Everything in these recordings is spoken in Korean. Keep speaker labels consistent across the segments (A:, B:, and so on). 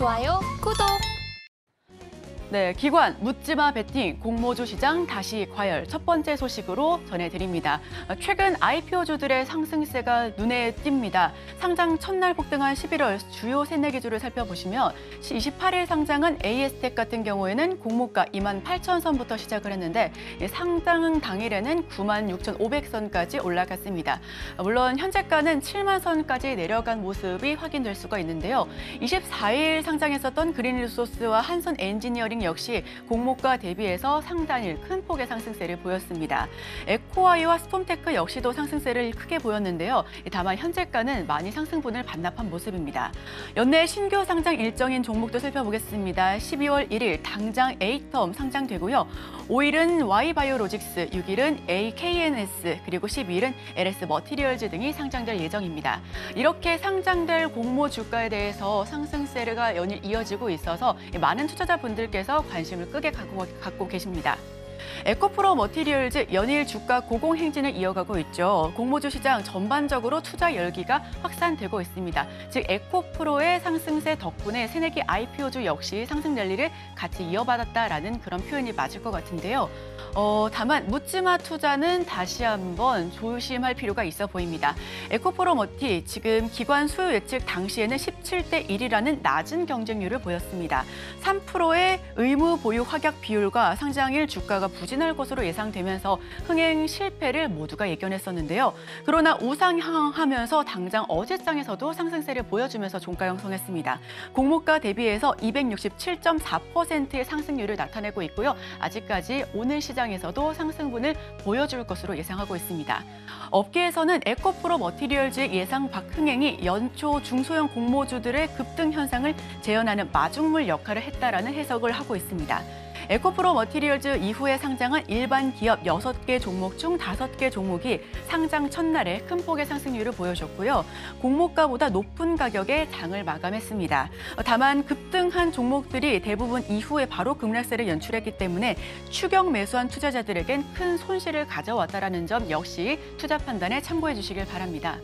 A: 좋아요, 구독!
B: 네, 기관 묻지마 베팅 공모주 시장 다시 과열 첫 번째 소식으로 전해드립니다. 최근 IPO주들의 상승세가 눈에 띕니다. 상장 첫날 폭등한 11월 주요 새내기주를 살펴보시면 28일 상장한 AS텍 같은 경우에는 공모가 28,000선부터 시작을 했는데 상장 당일에는 96,500선까지 올라갔습니다. 물론 현재가는 70,000선까지 내려간 모습이 확인될 수가 있는데요. 24일 상장했었던 그린리소스와 한선 엔지니어링 역시 공모가 대비해서 상단일 큰 폭의 상승세를 보였습니다. 에코아이와 스폼테크 역시도 상승세를 크게 보였는데요. 다만 현재가는 많이 상승분을 반납한 모습입니다. 연내 신규 상장 일정인 종목도 살펴보겠습니다. 12월 1일 당장 에이텀 상장되고요. 5일은 Y바이오로직스, 6일은 AKNS, 그리고 12일은 LS 머티리얼즈 등이 상장될 예정입니다. 이렇게 상장될 공모 주가에 대해서 상승세가 연일 이어지고 있어서 많은 투자자분들께서 관심을 크게 갖고 계십니다. 에코프로 머티리얼즈 연일 주가 고공행진을 이어가고 있죠. 공모주 시장 전반적으로 투자 열기가 확산되고 있습니다. 즉 에코프로의 상승세 덕분에 새내기 IPO주 역시 상승 랠리를 같이 이어받았다라는 그런 표현이 맞을 것 같은데요. 다만 묻지마 투자는 다시 한번 조심할 필요가 있어 보입니다. 에코프로 머티 지금 기관 수요 예측 당시에는 17대 1이라는 낮은 경쟁률을 보였습니다. 3%의 의무 보유 확약 비율과 상장일 주가가 부진할 것으로 예상되면서 흥행 실패를 모두가 예견했었는데요. 그러나 우상향하면서 당장 어제장에서도 상승세를 보여주면서 종가 형성했습니다. 공모가 대비해서 267.4%의 상승률을 나타내고 있고요. 아직까지 오늘 시장에서도 상승분을 보여줄 것으로 예상하고 있습니다. 업계에서는 에코프로 머티리얼즈의 예상 박흥행이 연초 중소형 공모주들의 급등 현상을 재현하는 마중물 역할을 했다라는 해석을 하고 있습니다. 에코프로 머티리얼즈 이후에 상장한 일반 기업 6개 종목 중 5개 종목이 상장 첫날에 큰 폭의 상승률을 보여줬고요. 공모가보다 높은 가격에 장을 마감했습니다. 다만 급등한 종목들이 대부분 이후에 바로 급락세를 연출했기 때문에 추격 매수한 투자자들에겐 큰 손실을 가져왔다는 점 역시 투자 판단에 참고해 주시길 바랍니다.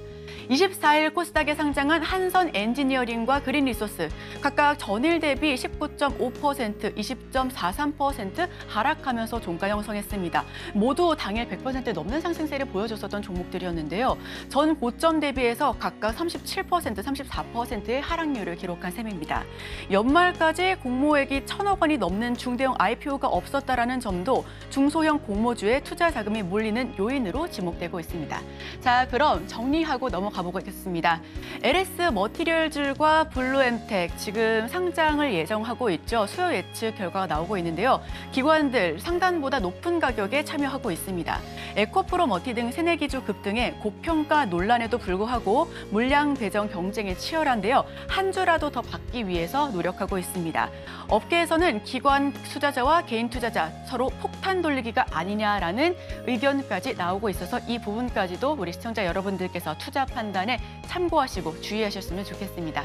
B: 24일 코스닥에 상장한 한선 엔지니어링과 그린리소스 각각 전일 대비 19.5%, 20.43% 하락하면서 종가 형성했습니다. 모두 당일 100% 넘는 상승세를 보여줬었던 종목들이었는데요. 전 고점 대비해서 각각 37%, 34%의 하락률을 기록한 셈입니다. 연말까지 공모액이 1,000억 원이 넘는 중대형 IPO가 없었다라는 점도 중소형 공모주에 투자 자금이 몰리는 요인으로 지목되고 있습니다. 자, 그럼 정리하고 넘어가 보겠습니다. LS 머티리얼즈과 블루엠텍 지금 상장을 예정하고 있죠. 수요 예측 결과가 나오고 있는데요. 기관들 상단보다 높은 가격에 참여하고 있습니다. 에코프로 머티 등 새내기주 급등에 고평가 논란에도 불구하고 물량 배정 경쟁이 치열한데요. 한 주라도 더 받기 위해서 노력하고 있습니다. 업계에서는 기관 투자자와 개인 투자자 서로 폭탄 돌리기가 아니냐라는 의견까지 나오고 있어서 이 부분까지도 우리 시청자 여러분들께서 투자 판단에 참고하시고 주의하셨으면 좋겠습니다.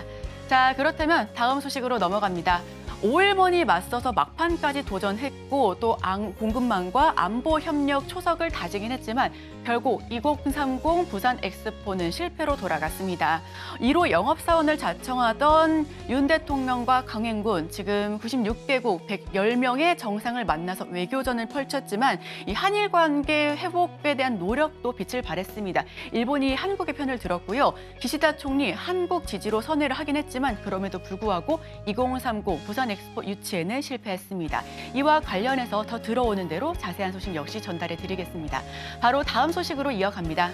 B: 자, 그렇다면 다음 소식으로 넘어갑니다. 오일머니 맞서서 막판까지 도전했고 또 공급망과 안보 협력 초석을 다지긴 했지만 결국 2030 부산 엑스포는 실패로 돌아갔습니다. 1호 영업사원을 자청하던 윤 대통령과 강행군 지금 96개국 110명의 정상을 만나서 외교전을 펼쳤지만 이 한일 관계 회복에 대한 노력도 빛을 발했습니다. 일본이 한국의 편을 들었고요. 기시다 총리 한국 지지로 선회를 하긴 했지만 그럼에도 불구하고 2030 부산 엑스포 유치에는 실패했습니다. 이와 관련해서 더 들어오는 대로 자세한 소식 역시 전달해 드리겠습니다. 바로 다음 소식으로 이어갑니다.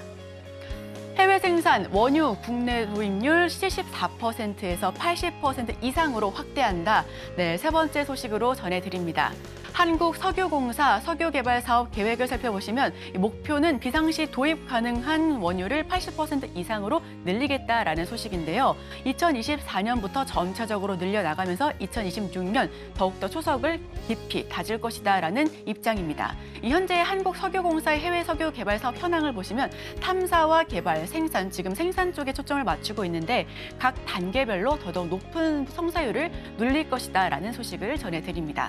B: 해외 생산 원유 국내 도입률 74%에서 80% 이상으로 확대한다. 네, 세 번째 소식으로 전해드립니다. 한국석유공사 석유개발사업 계획을 살펴보시면 목표는 비상시 도입 가능한 원유를 80% 이상으로 늘리겠다라는 소식인데요. 2024년부터 점차적으로 늘려나가면서 2026년 더욱더 초석을 깊이 다질 것이다라는 입장입니다. 현재 한국석유공사의 해외 석유개발사업 현황을 보시면 탐사와 개발, 생산, 지금 생산 쪽에 초점을 맞추고 있는데 각 단계별로 더더욱 높은 성사율을 눌릴 것이다라는 소식을 전해드립니다.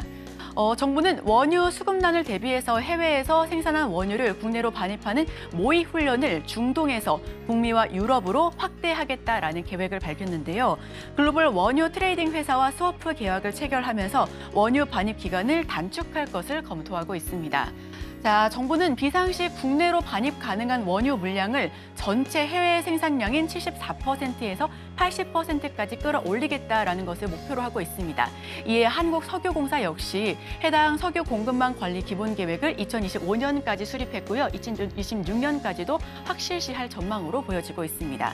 B: 정부는 원유 수급난을 대비해서 해외에서 생산한 원유를 국내로 반입하는 모의 훈련을 중동에서 북미와 유럽으로 확대하겠다라는 계획을 밝혔는데요. 글로벌 원유 트레이딩 회사와 스워프 계약을 체결하면서 원유 반입 기간을 단축할 것을 검토하고 있습니다. 자, 정부는 비상시 국내로 반입 가능한 원유 물량을 전체 해외 생산량인 74%에서 80%까지 끌어올리겠다라는 것을 목표로 하고 있습니다. 이에 한국석유공사 역시 해당 석유 공급망 관리 기본 계획을 2025년까지 수립했고요. 2026년까지도 확실시할 전망으로 보여지고 있습니다.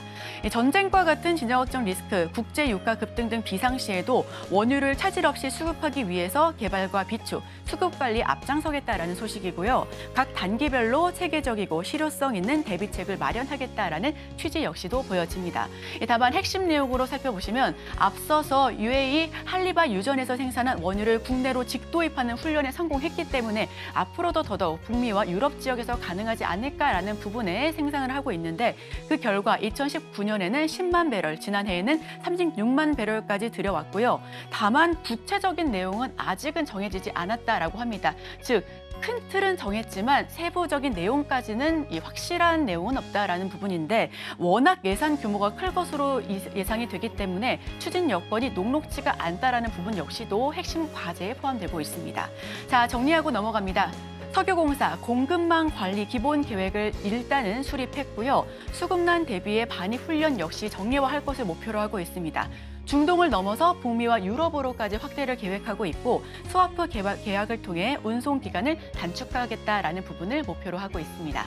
B: 전쟁과 같은 진화 걱정 리스크, 국제 유가 급등 등 비상시에도 원유를 차질 없이 수급하기 위해서 개발과 비축, 수급 관리 앞장서겠다라는 소식이고요. 각 단기별로 체계적이고 실효성 있는 대비책을 마련하겠다라는 취지 역시도 보여집니다. 다만 핵심 내용으로 살펴보시면 앞서서 UAE 할리바 유전에서 생산한 원유를 국내로 직도입하는 훈련에 성공했기 때문에 앞으로도 더더욱 북미와 유럽 지역에서 가능하지 않을까라는 부분에 생산을 하고 있는데 그 결과 2019년에는 10만 배럴, 지난해에는 36만 배럴까지 들여왔고요. 다만 구체적인 내용은 아직은 정해지지 않았다라고 합니다. 즉, 큰 틀은 정했지만 세부적인 내용까지는 확실한 내용은 없다라는 부분인데 워낙 예산 규모가 클 것으로 예상이 되기 때문에 추진 여건이 녹록지가 않다라는 부분 역시도 핵심 과제에 포함되고 있습니다. 자, 정리하고 넘어갑니다. 석유공사 공급망 관리 기본 계획을 일단은 수립했고요. 수급난 대비의 반입 훈련 역시 정례화할 것을 목표로 하고 있습니다. 중동을 넘어서 북미와 유럽으로까지 확대를 계획하고 있고 스와프 계약을 통해 운송 기간을 단축하겠다라는 부분을 목표로 하고 있습니다.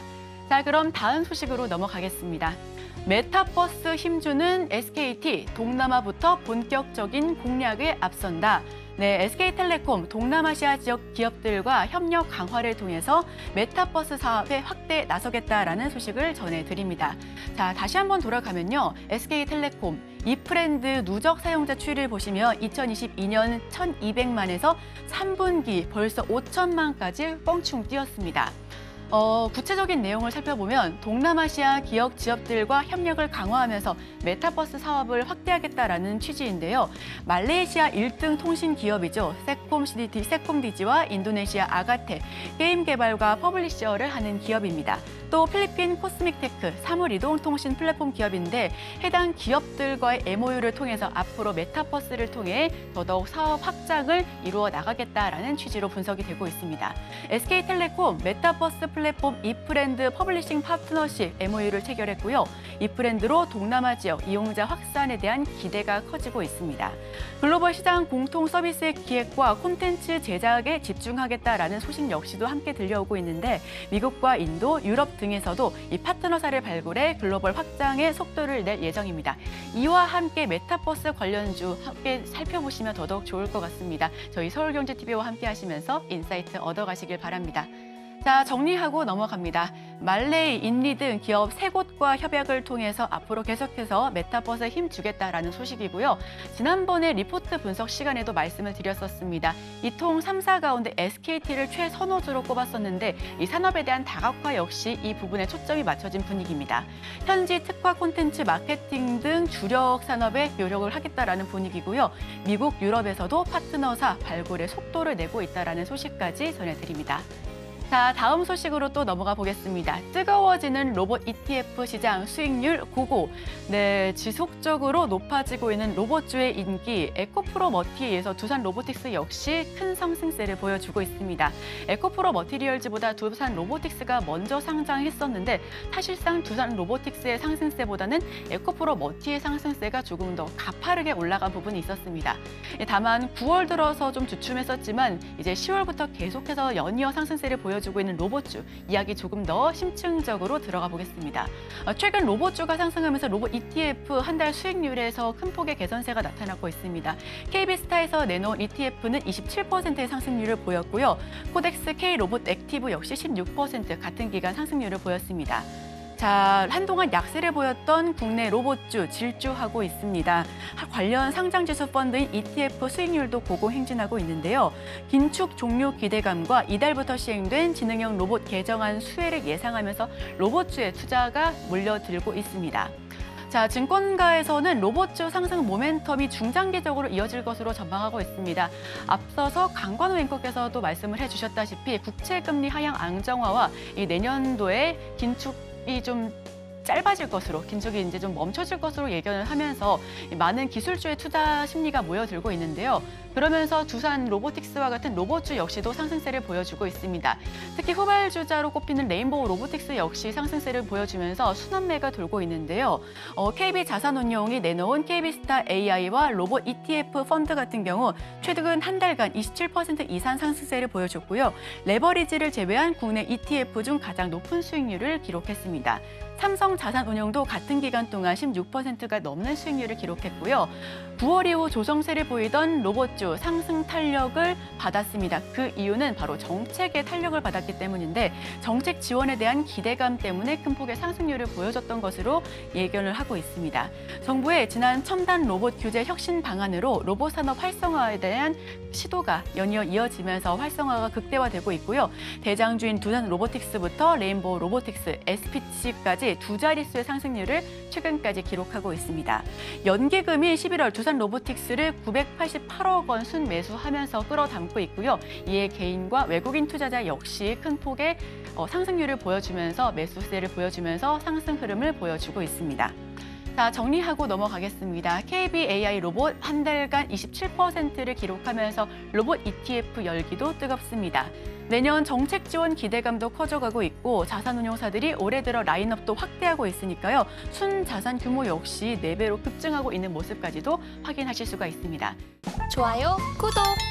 B: 자, 그럼 다음 소식으로 넘어가겠습니다. 메타버스 힘주는 SKT, 동남아부터 본격적인 공략에 앞선다. 네, SK텔레콤 동남아시아 지역 기업들과 협력 강화를 통해서 메타버스 사업에 확대 나서겠다라는 소식을 전해드립니다. 자, 다시 한번 돌아가면요. SK텔레콤 이프랜드 누적 사용자 추이를 보시면 2022년 1,200만에서 3분기 벌써 5천만까지 뻥충 뛰었습니다. 구체적인 내용을 살펴보면 동남아시아 기업 지역들과 협력을 강화하면서 메타버스 사업을 확대하겠다라는 취지인데요. 말레이시아 1등 통신 기업이죠. 세콤디지와 인도네시아 아가테, 게임 개발과 퍼블리셔를 하는 기업입니다. 또 필리핀 코스믹테크, 사물이동 통신 플랫폼 기업인데 해당 기업들과의 MOU를 통해서 앞으로 메타버스를 통해 더더욱 사업 확장을 이루어 나가겠다라는 취지로 분석이 되고 있습니다. SK텔레콤 메타버스 플랫폼 이프랜드 퍼블리싱 파트너십 MOU를 체결했고요. 이프랜드로 동남아 지역 이용자 확산에 대한 기대가 커지고 있습니다. 글로벌 시장 공통 서비스의 기획과 콘텐츠 제작에 집중하겠다라는 소식 역시도 함께 들려오고 있는데 미국과 인도, 유럽 등에서도 이 파트너사를 발굴해 글로벌 확장의 속도를 낼 예정입니다. 이와 함께 메타버스 관련주 함께 살펴보시면 더더욱 좋을 것 같습니다. 저희 서울경제TV와 함께 하시면서 인사이트 얻어가시길 바랍니다. 자, 정리하고 넘어갑니다. 말레이, 인리 등 기업 3곳과 협약을 통해서 앞으로 계속해서 메타버스에 힘주겠다라는 소식이고요. 지난번에 리포트 분석 시간에도 말씀을 드렸었습니다. 이통 3사 가운데 SKT를 최선호주로 꼽았었는데 이 산업에 대한 다각화 역시 이 부분에 초점이 맞춰진 분위기입니다. 현지 특화 콘텐츠 마케팅 등 주력 산업에 노력을 하겠다라는 분위기고요. 미국, 유럽에서도 파트너사 발굴의 속도를 내고 있다라는 소식까지 전해드립니다. 자, 다음 소식으로 또 넘어가 보겠습니다. 뜨거워지는 로봇 ETF 시장 수익률 고고. 네, 지속적으로 높아지고 있는 로봇주의 인기, 에코프로 머티에서 두산 로보틱스 역시 큰 상승세를 보여주고 있습니다. 에코프로 머티리얼즈보다 두산 로보틱스가 먼저 상장했었는데 사실상 두산 로보틱스의 상승세보다는 에코프로 머티의 상승세가 조금 더 가파르게 올라간 부분이 있었습니다. 다만 9월 들어서 좀 주춤했었지만 이제 10월부터 계속해서 연이어 상승세를 보여주고 있는 로봇주 이야기 조금 더 심층적으로 들어가 보겠습니다. 최근 로봇주가 상승하면서 로봇 ETF 한 달 수익률에서 큰 폭의 개선세가 나타나고 있습니다. KB스타에서 내놓은 ETF는 27%의 상승률을 보였고요. 코덱스 K 로봇 액티브 역시 16% 같은 기간 상승률을 보였습니다. 자, 한동안 약세를 보였던 국내 로봇주 질주하고 있습니다. 관련 상장지수 펀드인 ETF 수익률도 고공행진하고 있는데요. 긴축 종료 기대감과 이달부터 시행된 지능형 로봇 개정안 수혜를 예상하면서 로봇주의 투자가 몰려들고 있습니다. 자, 증권가에서는 로봇주 상승 모멘텀이 중장기적으로 이어질 것으로 전망하고 있습니다. 앞서서 강관우 앵커께서도 말씀을 해주셨다시피 국채금리 하향 안정화와 이 내년도에 긴축이 좀 짧아질 것으로, 긴축이 이제 좀 멈춰질 것으로 예견을 하면서 많은 기술주의 투자 심리가 모여들고 있는데요. 그러면서 두산 로보틱스와 같은 로봇주 역시도 상승세를 보여주고 있습니다. 특히 후발주자로 꼽히는 레인보우 로보틱스 역시 상승세를 보여주면서 순환매가 돌고 있는데요. KB자산운용이 내놓은 KB스타 AI와 로봇 ETF 펀드 같은 경우 최근 한 달간 27% 이상 상승세를 보여줬고요. 레버리지를 제외한 국내 ETF 중 가장 높은 수익률을 기록했습니다. 삼성자산운용도 같은 기간 동안 16%가 넘는 수익률을 기록했고요. 9월 이후 조정세를 보이던 로봇주 상승 탄력을 받았습니다. 그 이유는 바로 정책의 탄력을 받았기 때문인데 정책 지원에 대한 기대감 때문에 큰 폭의 상승률을 보여줬던 것으로 예견을 하고 있습니다. 정부의 지난 첨단 로봇 규제 혁신 방안으로 로봇 산업 활성화에 대한 시도가 연이어 이어지면서 활성화가 극대화되고 있고요. 대장주인 두산 로보틱스부터 레인보우 로보틱스, SPC까지 두 자릿수의 상승률을 최근까지 기록하고 있습니다. 연기금이 11월 두산 로보틱스를 988억 원 순매수하면서 끌어담고 있고요. 이에 개인과 외국인 투자자 역시 큰 폭의 상승률을 보여주면서 매수세를 보여주면서 상승 흐름을 보여주고 있습니다. 자, 정리하고 넘어가겠습니다. KBAI 로봇 한 달간 27%를 기록하면서 로봇 ETF 열기도 뜨겁습니다. 내년 정책 지원 기대감도 커져가고 있고 자산운용사들이 올해 들어 라인업도 확대하고 있으니까요. 순자산 규모 역시 4배로 급증하고 있는 모습까지도 확인하실 수가 있습니다.
A: 좋아요, 구독!